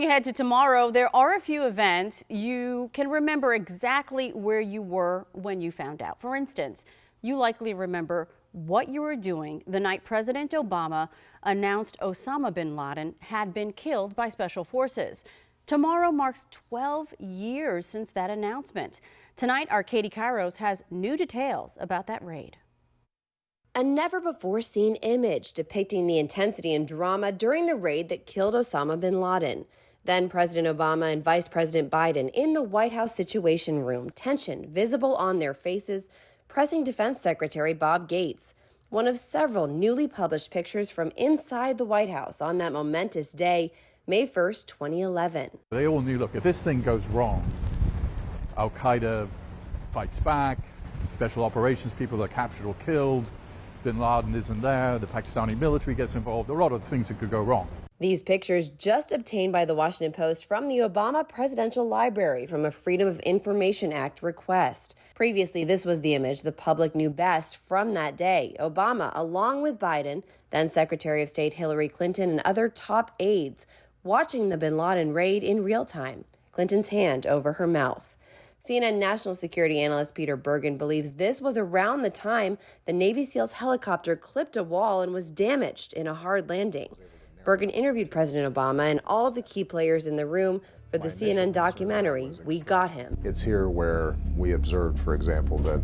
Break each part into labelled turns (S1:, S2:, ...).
S1: You head to tomorrow, there are a few events you can remember exactly where you were when you found out. For instance, you likely remember what you were doing the night President Obama announced Osama bin Laden had been killed by special forces. Tomorrow marks 12 years since that announcement. Tonight, our Katie Kairos has new details about that raid.
S2: A never-before-seen image depicting the intensity and drama during the raid that killed Osama bin Laden. Then President Obama and Vice President Biden in the White House Situation Room, tension visible on their faces, pressing Defense Secretary Bob Gates. One of several newly published pictures from inside the White House on that momentous day, May 1st, 2011.
S3: They all knew, look, if this thing goes wrong, Al-Qaeda fights back, special operations people are captured or killed, bin Laden isn't there, the Pakistani military gets involved, a lot of things that could go wrong.
S2: These pictures just obtained by the Washington Post from the Obama Presidential Library from a Freedom of Information Act request. Previously, this was the image the public knew best from that day. Obama, along with Biden, then Secretary of State Hillary Clinton, and other top aides, watching the bin Laden raid in real time, Clinton's hand over her mouth. CNN national security analyst Peter Bergen believes this was around the time the Navy SEALs helicopter clipped a wall and was damaged in a hard landing. Bergen interviewed President Obama and all of the key players in the room for the CNN documentary, We Got Him.
S4: It's here where we observed, for example, that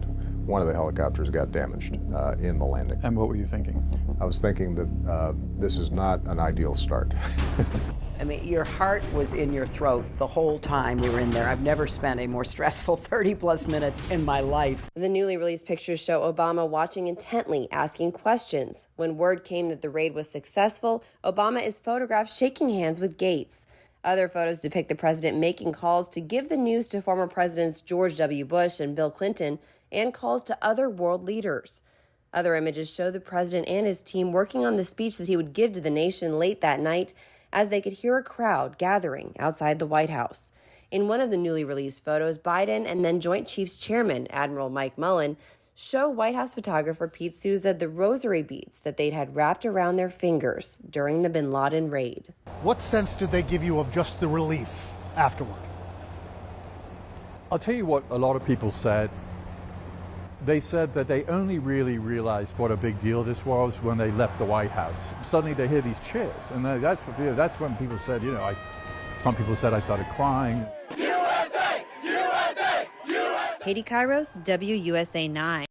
S4: one of the helicopters got damaged in the landing.
S3: And what were you thinking?
S4: I was thinking that this is not an ideal start.
S5: I mean, your heart was in your throat the whole time we were in there. I've never spent a more stressful 30-plus minutes in my life.
S2: The newly released pictures show Obama watching intently, asking questions. When word came that the raid was successful, Obama is photographed shaking hands with Gates. Other photos depict the president making calls to give the news to former presidents George W. Bush and Bill Clinton, and calls to other world leaders. Other images show the president and his team working on the speech that he would give to the nation late that night, as they could hear a crowd gathering outside the White House. In one of the newly released photos, Biden and then Joint Chiefs Chairman Admiral Mike Mullen show White House photographer Pete Souza the rosary beads that they'd had wrapped around their fingers during the bin Laden raid.
S6: What sense did they give you of just the relief afterward?
S3: I'll tell you what a lot of people said. They said that they only really realized what a big deal this was when they left the White House. Suddenly they hear these cheers, and that's when people said, some people said I started crying.
S2: USA! USA! USA! Katie Kairos, WUSA 9.